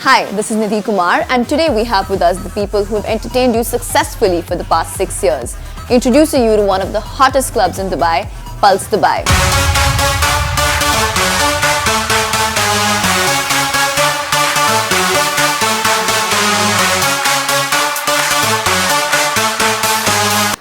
Hi, this is Nidhi Kumar, and today we have with us the people who have entertained you successfully for the past 6 years. Introducing you to one of the hottest clubs in Dubai, Pulse Dubai.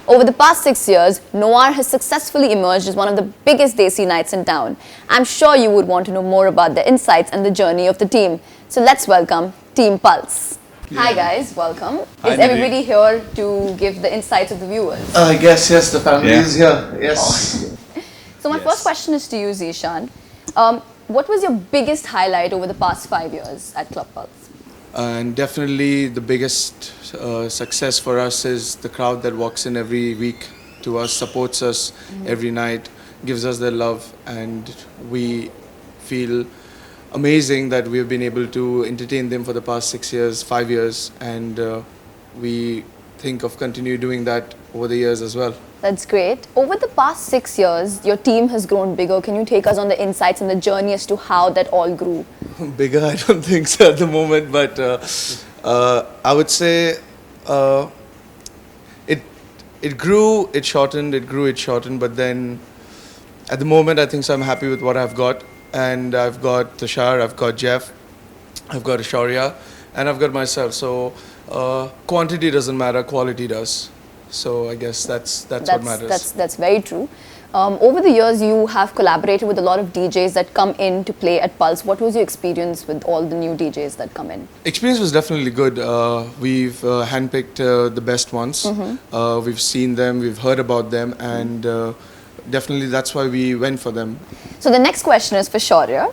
Over the past 6 years, Noir has successfully emerged as one of the biggest Desi nights in town. I'm sure you would want to know more about the insights and the journey of the team. So let's welcome Team Pulse. Yeah. Hi guys, welcome. Hi, is everybody here to give the insights of the viewers? I guess yes, the family is here. Yes. Oh. So my first question is to you, Zishan. What was your biggest highlight over the past 5 years at Club Pulse? And definitely the biggest success for us is the crowd that walks in every week to us, supports us every night, gives us their love, and we feel amazing that we have been able to entertain them for the past 6 years, 5 years, and we think of continue doing that over the years as well. That's great. Over the past 6 years, your team has grown bigger. Can you take us on the insights and the journey as to how that all grew? Bigger, I don't think so at the moment, but I would say it grew, it shortened, it grew, it shortened, but then at the moment I think so I'm happy with what I've got, and I've got Tushar, I've got Jeff, I've got Shaurya, and I've got myself, so quantity doesn't matter, quality does. So I guess that's what matters. That's very true. Over the years, you have collaborated with a lot of DJs that come in to play at Pulse. What was your experience with all the new DJs that come in? Experience was definitely good. We've handpicked the best ones. We've seen them, we've heard about them, and definitely that's why we went for them. So the next question is for Shaurya.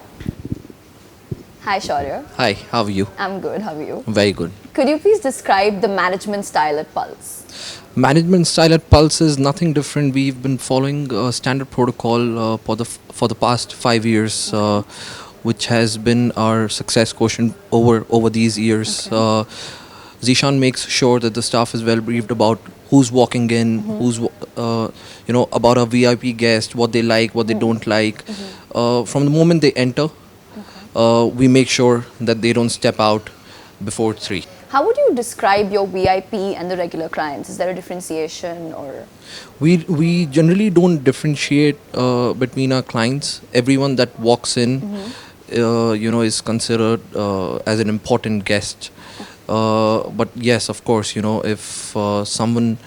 Hi Shaurya. Hi, how are you? I'm good, how are you? Very good. Could you please describe the management style at Pulse? Management style at Pulse is nothing different. We've been following standard protocol for the past 5 years, which has been our success quotient over these years. Okay. Zishan makes sure that the staff is well briefed about who's walking in, who's about a VIP guest, what they like, what they don't like. From the moment they enter, we make sure that they don't step out before 3. How would you describe your VIP and the regular clients? Is there a differentiation or? We generally don't differentiate between our clients. Everyone that walks in, is considered as an important guest. But yes, of course, if someone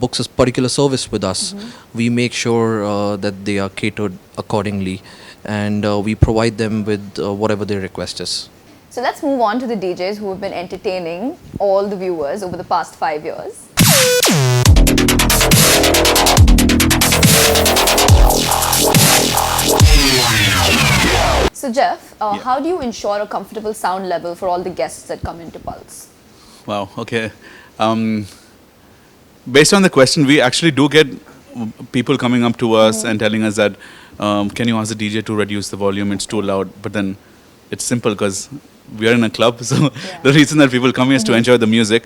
books a particular service with us, we make sure that they are catered accordingly, and we provide them with whatever their request is. So let's move on to the DJs who have been entertaining all the viewers over the past 5 years. So Jeff, how do you ensure a comfortable sound level for all the guests that come into Pulse? Wow, okay. Based on the question, we actually do get people coming up to us and telling us that, can you ask the DJ to reduce the volume, it's too loud. But then it's simple because we are in a club, so the reason that people come here is to enjoy the music.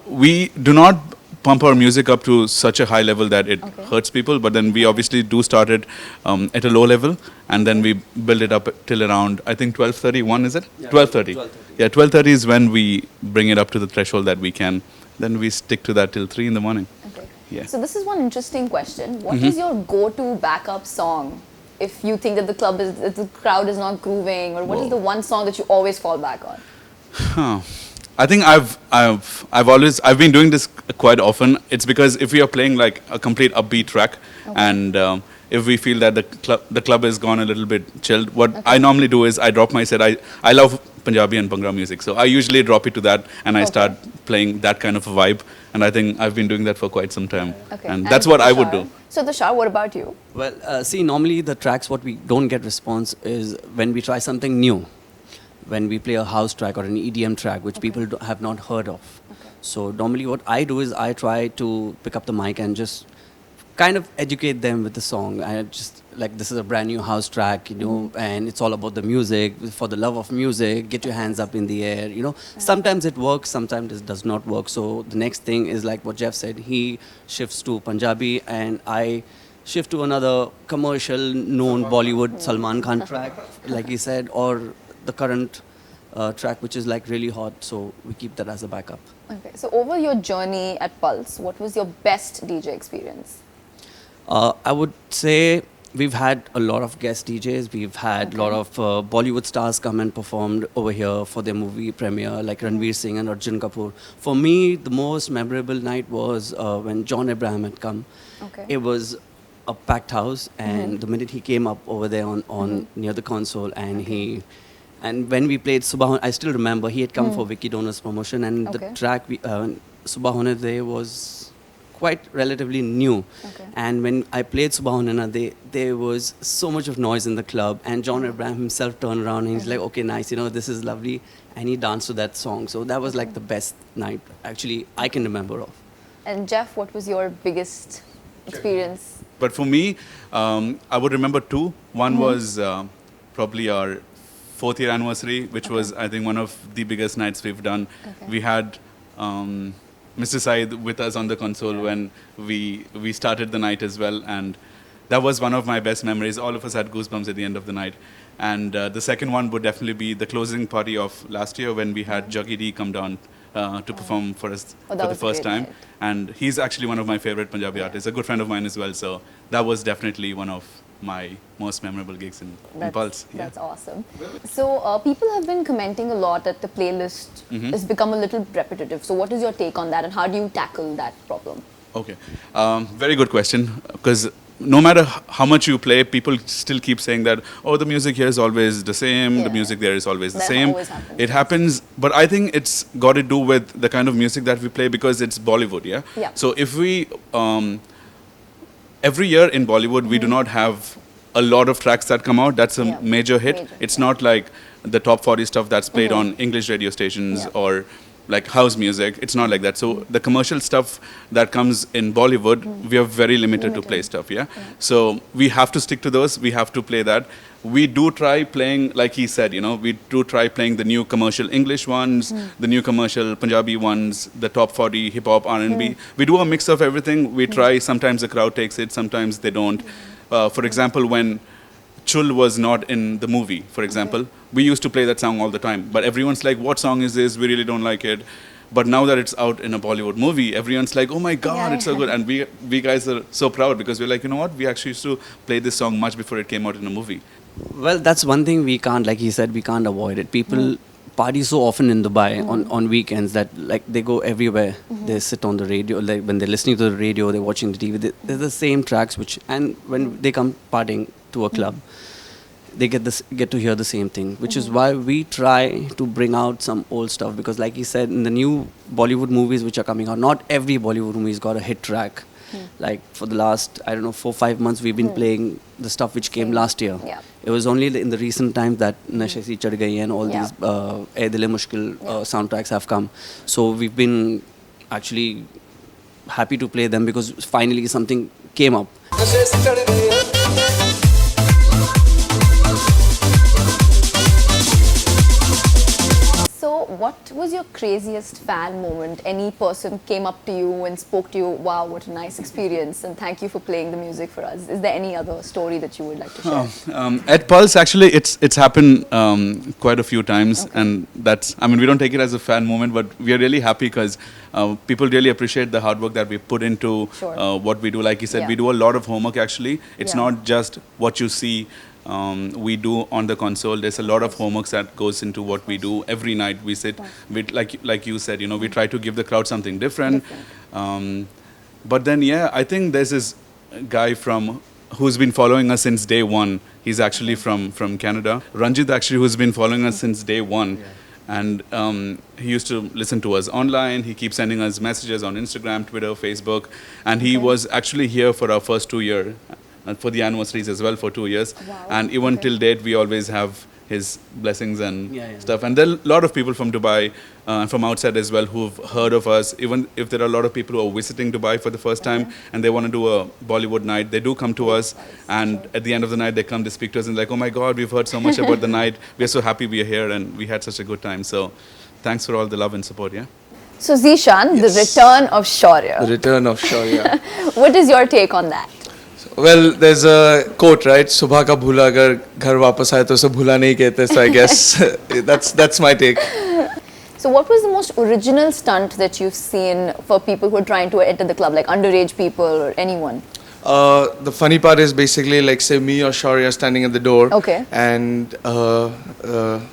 We do not pump our music up to such a high level that it hurts people, but then we obviously do start it at a low level, and then we build it up till around, I think 12:31, is it? Yeah, 12:30. Yeah, 12:30 is when we bring it up to the threshold that we can. Then we stick to that till 3 in the morning. Okay. Yeah. So this is one interesting question. What is your go-to backup song if you think that the crowd is not grooving, or what is the one song that you always fall back on? I think I've been doing this quite often. It's because if we are playing like a complete upbeat track, and if we feel that the club has gone a little bit chilled, what I normally do is I drop my set. I love Punjabi and Bhangra music, so I usually drop it to that, and I start playing that kind of a vibe. And I think I've been doing that for quite some time, and that's what I would do. So Tushar, what about you? Well, see, normally the tracks what we don't get response is when we try something new, when we play a house track or an EDM track which people have not heard of. So normally what I do is I try to pick up the mic and just kind of educate them with the song. I just like, this is a brand new house track, and it's all about the music. For the love of music, get your hands up in the air, Sometimes it works, sometimes it does not work. So the next thing is like what Jeff said, he shifts to Punjabi and I shift to another commercial known Bollywood Salman Khan track, like he said, or the current track which is like really hot, so we keep that as a backup. Okay, so over your journey at Pulse, what was your best DJ experience? I would say we've had a lot of guest DJs. We've had a lot of Bollywood stars come and performed over here for their movie premiere, like Ranveer Singh and Arjun Kapoor. For me, the most memorable night was when John Abraham had come. Okay. It was a packed house, and the minute he came up over there on near the console, and when we played Subah, I still remember he had come for Vicky Donor's promotion, and the Okay. track Subah Hone De was quite relatively new. Okay. And when I played Subhanallah, there was so much of noise in the club, and John Abraham himself turned around and he's like, okay, nice, this is lovely, and he danced to that song. So that was like the best night actually I can remember of. And Jeff, what was your biggest experience? But for me, I would remember two. One was probably our 4th year anniversary, which was, I think, one of the biggest nights we've done. Okay. We had Mr. Said with us on the console when we started the night as well, and that was one of my best memories. All of us had goosebumps at the end of the night. And the second one would definitely be the closing party of last year when we had Juggy D come down to perform for us Oh, that for the was a first great time. night. And he's actually one of my favorite Punjabi artists, a good friend of mine as well. So that was definitely one of my most memorable gigs in Pulse. Yeah. That's awesome. So people have been commenting a lot that the playlist has become a little repetitive. So what is your take on that, and how do you tackle that problem? Okay. Very good question. Because no matter how much you play, people still keep saying that, oh, the music here is always the same, Yeah. the music there is always the That same. always happens. It happens, but I think it's got to do with the kind of music that we play because it's Bollywood, yeah? Yeah. So if we, every year in Bollywood, we do not have a lot of tracks that come out. That's a Yeah. major hit. Major, It's yeah. not like the top 40 stuff that's played on English radio stations Yeah. or like house music. It's not like that. So the commercial stuff that comes in Bollywood, we are very limited to play stuff, yeah? So we have to stick to those. We have to play that. We do try playing, like he said, we do try playing the new commercial English ones, the new commercial Punjabi ones, the top 40 hip hop, R&B. We do a mix of everything. We try. Sometimes the crowd takes it. Sometimes they don't. For example, when Chul was not in the movie, for example, we used to play that song all the time. But everyone's like, what song is this? We really don't like it. But now that it's out in a Bollywood movie, everyone's like, oh my God, Yeah. it's so good. And we guys are so proud because we're like, you know what? We actually used to play this song much before it came out in a movie. Well, that's one thing we can't, like he said, we can't avoid it. People party so often in Dubai on weekends that like they go everywhere. They sit on the radio, like when they're listening to the radio, they're watching the TV. They're the same tracks, and when they come partying to a club, they get to hear the same thing, which is why we try to bring out some old stuff, because like he said, in the new Bollywood movies which are coming out, not every Bollywood movie's got a hit track. Like for the last, 4-5 months, we've been playing the stuff which came last year. Yeah. It was only in the recent times that Nashe Si Chad Gayi and all Yeah. these Ae Dil Hai Mushkil soundtracks have come. So we've been actually happy to play them because finally something came up. So what was your craziest fan moment? Any person came up to you and spoke to you, wow, what a nice experience, and thank you for playing the music for us. Is there any other story that you would like to share? At Pulse, actually, it's happened quite a few times, and we don't take it as a fan moment, but we are really happy because people really appreciate the hard work that we put into Sure. what we do. Like you said, Yeah. we do a lot of homework. Actually, it's Yeah. not just what you see. We do on the console. There's a lot of homework that goes into what we do. Every night we sit, with, like you said, we try to give the crowd something different. But then, I think there's this guy who's been following us since day one. He's actually from Canada. Ranjit, actually, who's been following us since day one. And he used to listen to us online. He keeps sending us messages on Instagram, Twitter, Facebook. And he was actually here for our first 2 years. And for the anniversaries as well for 2 years. Wow. And even till date, we always have his blessings and Yeah, yeah. stuff. And there are a lot of people from Dubai and from outside as well who've heard of us. Even if there are a lot of people who are visiting Dubai for the first time and they want to do a Bollywood night, they do come to us. And at the end of the night, they come to speak to us and like, oh my God, we've heard so much about the night. We're so happy we are here and we had such a good time. So thanks for all the love and support, yeah? So Zishan, the return of Shaurya. The return of Shaurya. What is your take on that? So Well, there's a quote, right? Subha ka bhula agar ghar wapas aaye to usse bhula nahi kehte. So I guess that's my take. So what was the most original stunt that you've seen for people who are trying to enter the club, like underage people or anyone? The funny part is basically like say me or Shaurya standing at the door. Okay. And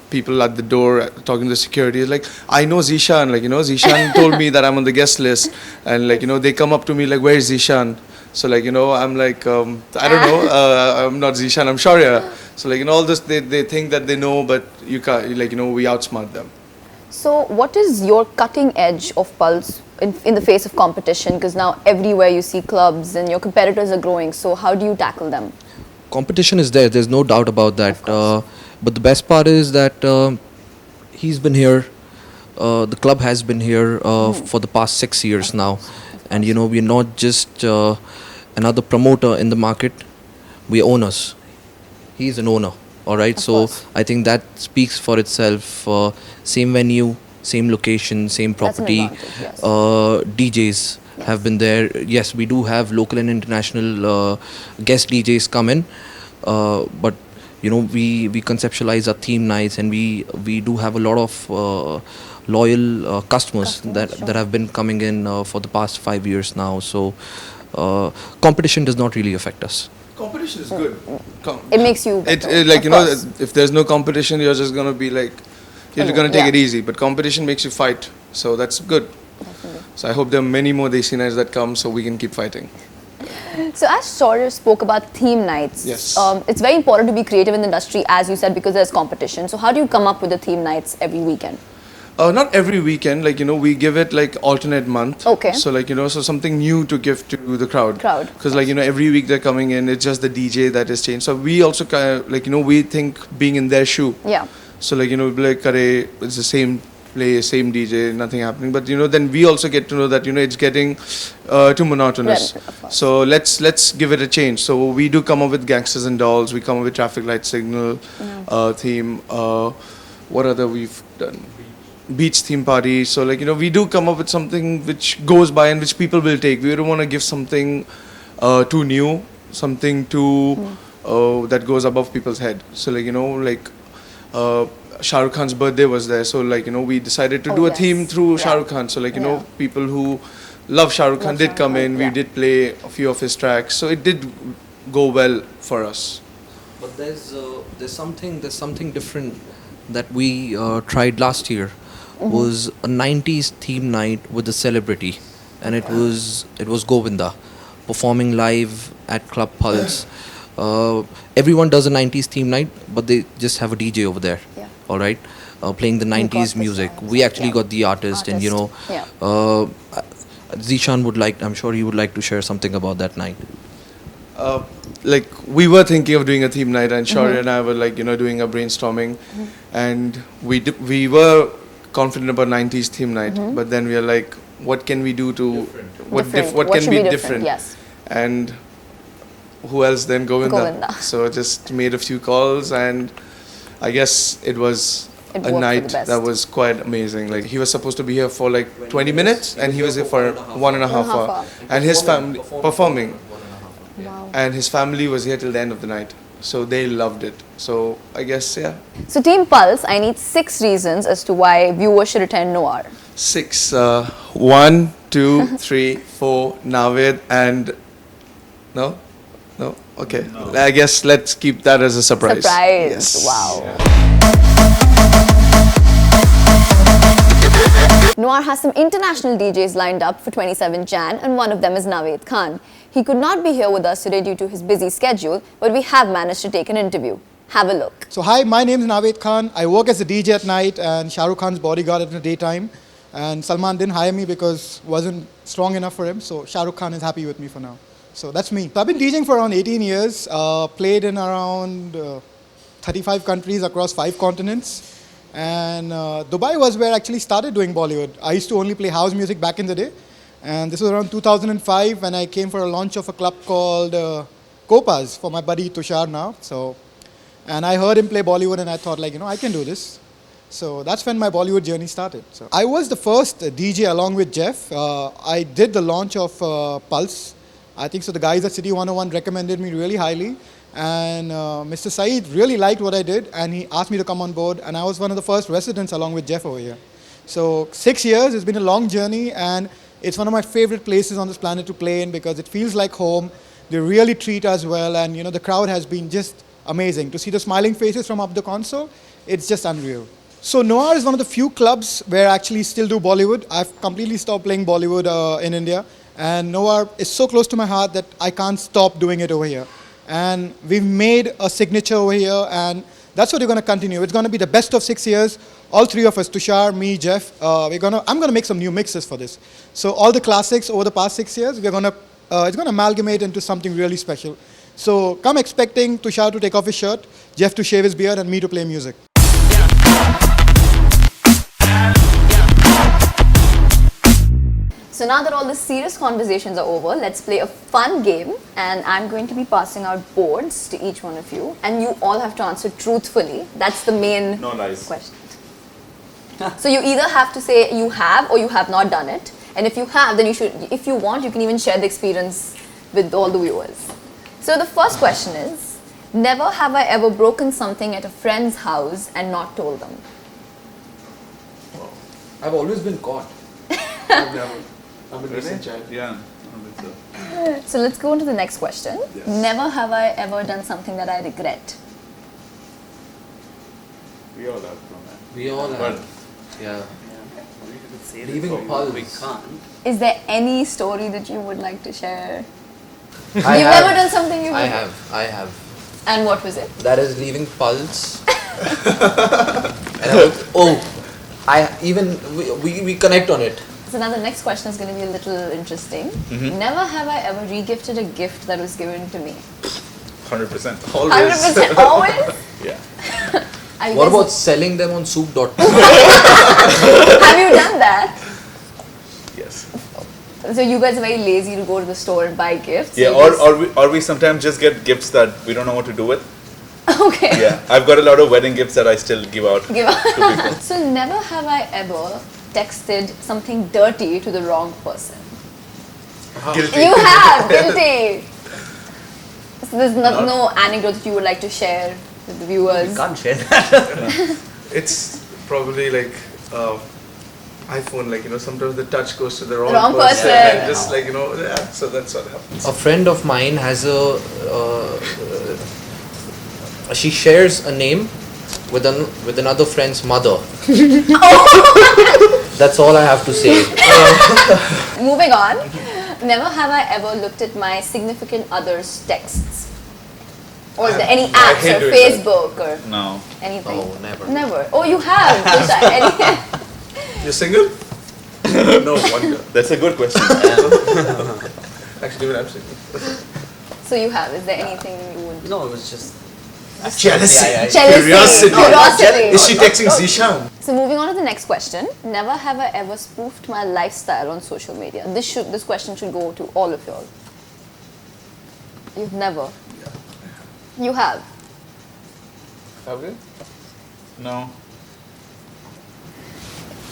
people at the door talking to the security is like, I know Zishan. Like, Zishan told me that I'm on the guest list. And like, they come up to me like, where's Zishan? So like, I'm like, I don't know. I'm not Zishan, I'm Shaurya. So like, all this, they think that they know, but you can't, like, we outsmart them. So what is your cutting edge of Pulse in the face of competition? Because now everywhere you see clubs and your competitors are growing. So how do you tackle them? Competition is there. There's no doubt about that. But the best part is that he's been here. The club has been here for the past 6 years now, and we're not just another promoter in the market. We're owners. He's an owner. All right. So course. I think that speaks for itself. Same venue, same location, same That's an property. advantage, yes. DJs have been there. Yes, we do have local and international guest DJs come in, but we conceptualize our theme nights, and we do have a lot of loyal customers that have been coming in for the past 5 years now. So competition does not really affect us. Competition is good. It makes you better, It like, of course. if there's no competition, you're just going to be like, you're going to take it easy. But competition makes you fight. So that's good. So I hope there are many more Desi nights that come so we can keep fighting. So as Shaurya spoke about theme nights, Yes. It's very important to be creative in the industry, as you said, because there's competition. So how do you come up with the theme nights every weekend? Not every weekend, like, we give it like alternate month. Okay. So like, so something new to give to the crowd. Because like, every week they're coming in, it's just the DJ that is changed. So we also like, we think being in their shoe. Yeah. So like, we'll be like, "Arey, it's the same place, same DJ, nothing happening." But then we also get to know that, it's getting too monotonous. Right, of course. So let's give it a change. So we do come up with Gangsters and Dolls, we come up with Traffic Light Signal theme. What other we've done? Beach theme party. So like, we do come up with something which goes by and which people will take. We don't want to give something too new, something too that goes above people's head. So like, Shah Rukh Khan's birthday was there. So like, we decided to do a theme through Shah Rukh Khan. So like, people who love Shah Rukh Khan did come in. We did play a few of his tracks. So it did go well for us. But there's something different that we tried last year. Was a 90s theme night with a celebrity, and it was Govinda performing live at Club Pulse. Everyone does a 90s theme night, but they just have a DJ over there. Yeah. All right, playing the 90s music. We actually got the artist, and Zishan would like. I'm sure he would like to share something about that night. Like, we were thinking of doing a theme night, and Shaurya and I were like, doing a brainstorming, and we were confident about 90s theme night, but then we are like, what can we do to what can should be be different? Yes. And who else then? Govinda. So just made a few calls, and I guess it was It a worked for night the best. that was quite amazing. Like, he was supposed to be here for like 20 minutes, and he was here for 1.5 hours. And his family performing. Wow. And his family was here till the end of the night. So they loved it. So I guess, yeah. So Team Pulse, I need 6 reasons as to why viewers should attend Noir. 6. 1, 2, 3, 4, Navid, and... No? Okay. No. I guess let's keep that as a surprise. Yes. Wow. Noir has some international DJs lined up for 27 Jan, and one of them is Navid Khan. He could not be here with us today due to his busy schedule, but we have managed to take an interview. Have a look. So hi, my name is Navid Khan. I work as a DJ at night and Shah Rukh Khan's bodyguard in the daytime. And Salman didn't hire me because wasn't strong enough for him. So Shah Rukh Khan is happy with me for now. So that's me. So I've been DJing for around 18 years. Played in around 35 countries across 5 continents. And Dubai was where I actually started doing Bollywood. I used to only play house music back in the day. And this was around 2005 when I came for a launch of a club called Copas for my buddy Tushar now. And I heard him play Bollywood and I thought like, I can do this. So that's when my Bollywood journey started. So I was the first DJ along with Jeff. I did the launch of Pulse I think so. The guys at City 101 recommended me really highly, and Mr. Saeed really liked what I did, and he asked me to come on board, and I was one of the first residents along with Jeff over here. So 6 years, it's been a long journey, and it's one of my favorite places on this planet to play in because it feels like home. They really treat us well, and the crowd has been just amazing. To see the smiling faces from up the console, it's just unreal. So Noir is one of the few clubs where I actually still do Bollywood. I've completely stopped playing Bollywood in India. And Noir is so close to my heart that I can't stop doing it over here. And we've made a signature over here, and that's what we're going to continue. It's going to be the best of 6 years. All three of us, Tushar, me, Jeff, I'm going to make some new mixes for this. So all the classics over the past 6 years, it's going to amalgamate into something really special. So come expecting Tushar to take off his shirt, Jeff to shave his beard, and me to play music. So now that all the serious conversations are over, let's play a fun game, and I'm going to be passing out boards to each one of you, and you all have to answer truthfully. That's the main No lies. question. So you either have to say you have or you have not done it, and if you have, then you should, if you want, you can even share the experience with all the viewers. So the first question is, never have I ever broken something at a friend's house and not told them. I've always been caught. I'm a decent child. Yeah. I think so. So let's go on to the next question. Yes. Never have I ever done something that I regret. We all have done that. We all But have. Yeah. Say Leaving that, Pulse. we can't. Is there any story that you would like to share? I You've have. never done something you I regret? have. And what was it? That is leaving Pulse. And we connect on it. So now the next question is going to be a little interesting. Never have I ever re-gifted a gift that was given to me. 100%. Always. 100% always? Yeah. Are you What guys- about selling them on soup.com? Have you done that? Yes. So you guys are very lazy to go to the store and buy gifts? Yeah, You just- or we sometimes just get gifts that we don't know what to do with. Okay. Yeah, I've got a lot of wedding gifts that I still give out Give up. to people. So never have I ever texted something dirty to the wrong person. Guilty. You have, guilty. So there's no anecdote that you would like to share with the viewers. We can't share that. It's probably like iPhone, like sometimes the touch goes to the wrong, Wrong person. and just like yeah, so that's what happens. A friend of mine has she shares a name with another friend's mother. That's all I have to say. Moving on. Never have I ever looked at my significant other's texts. Or is there any apps hate or doing that. Facebook or No. anything? Oh, never. Never. Oh, you have. Any- You're single? No wonder. That's a good question. Actually, even I'm single. So you have. Is there anything you would? No, it was just Jealousy. Yeah. Jealousy. Curiosity. Is she texting Zishan? So moving on to the next question. Never have I ever spoofed my lifestyle on social media. This question should go to all of y'all. You've never. You have. Have you? No.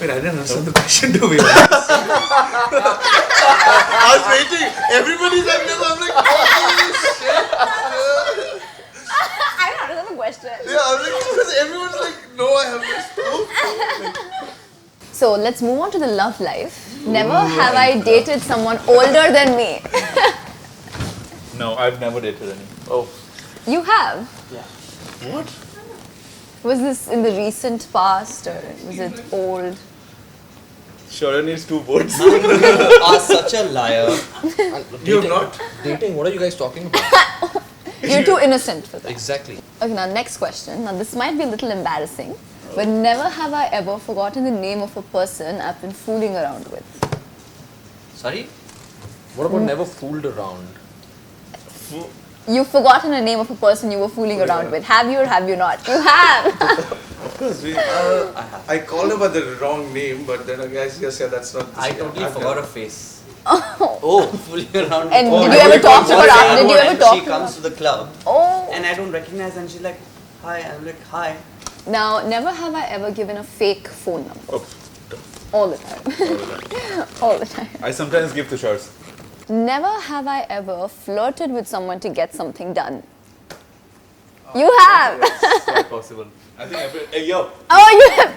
Wait, I didn't understand the question, to be honest. I was waiting. Everybody's like this. I'm like, oh shit. I don't understand the question. Yeah, I was like, because everyone's like, no, I haven't spoken. So let's move on to the love life. Never have I dated someone older than me. No, I've never dated any. Oh. You have? Yeah. What? Was this in the recent past or was it old? Sharon needs 2 votes. Are such a liar. You have not? Dating, what are you guys talking about? You're too innocent for that. Exactly. Okay, now next question. Now this might be a little embarrassing, but never have I ever forgotten the name of a person I've been fooling around with. Sorry? What about never fooled around? You've forgotten the name of a person you were fooling around with. Have you or have you not? You have! Of course, I called her by the wrong name, but then I guess, yeah, that's not. I totally I've forgot never- her face. Oh, Fooling around. And with did you ever talk to her? her? Did you ever And talk she to her? comes to the club Oh! and I don't recognize, and she's like, hi. I'm like, hi. Now, never have I ever given a fake phone number. Oh, All the time. All the time. I sometimes give Tushar's. Never have I ever flirted with someone to get something done. You have. It's not possible. I think hey, yo. Oh, you have.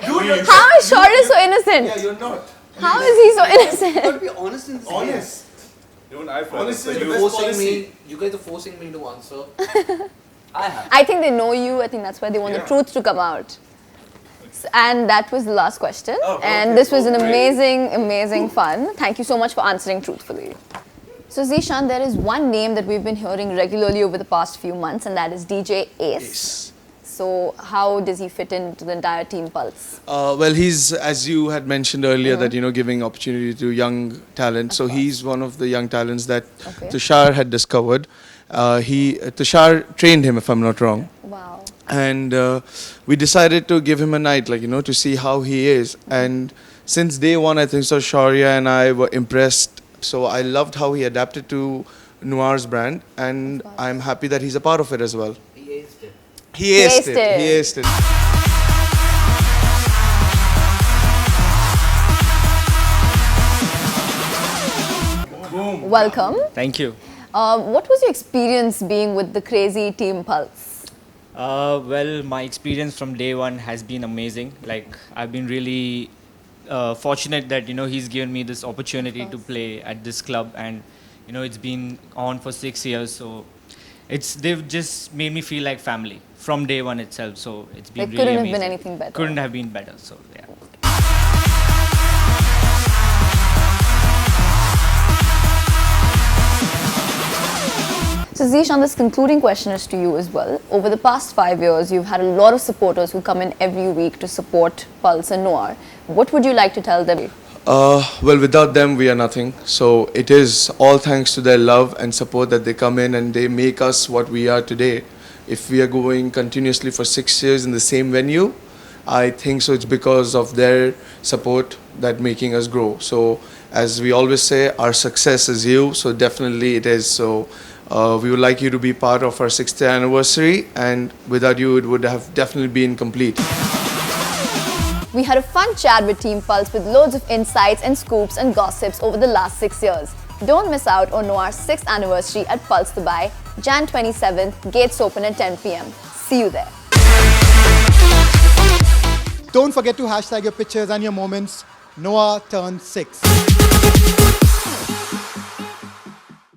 How is Shaurya so innocent? Yeah, you're not. How is he so innocent? be honest in this Honest. Even I felt Honestly, like the you. best Forcing policy. me, you guys are forcing me to answer. I have. I think they know you. I think that's why they want the Yeah. truth to come out. And that was the last question. Oh, And okay. this was an Oh, great. amazing fun. Thank you so much for answering truthfully. So Zishan, there is one name that we've been hearing regularly over the past few months, and that is DJ Ace. So how does he fit into the entire Team Pulse? Well, he's, as you had mentioned earlier, that, giving opportunity to young talent. So he's one of the young talents that Okay. Tushar had discovered. Tushar trained him, if I'm not wrong. Wow. And we decided to give him a night, to see how he is. And since day one, I think so Shaurya and I were impressed. So I loved how he adapted to Noir's brand, and I'm happy that he's a part of it as well. He aced it. He aced aced it. it. He aced it. Welcome. Thank you. What was your experience being with the crazy Team Pulse? Well, my experience from day one has been amazing. Like, I've been really fortunate that, he's given me this opportunity to play at this club, and, it's been on for 6 years. So they've just made me feel like family from day one itself. So it's been It really couldn't amazing. have been anything better. Couldn't have been better. So, yeah. So Zishan, this concluding question is to you as well. Over the past 5 years, you've had a lot of supporters who come in every week to support Pulse and Noir. What would you like to tell them? Well, without them, we are nothing. So it is all thanks to their love and support that they come in and they make us what we are today. If we are going continuously for 6 years in the same venue, I think so it's because of their support that making us grow. So as we always say, our success is you. So definitely it is. So we would like you to be part of our 6th anniversary, and without you, it would have definitely been complete. We had a fun chat with Team Pulse with loads of insights and scoops and gossips over the last 6 years. Don't miss out on Noir's 6th anniversary at Pulse Dubai, Jan 27th, gates open at 10 p.m. See you there. Don't forget to hashtag your pictures and your moments. Noah turns 6.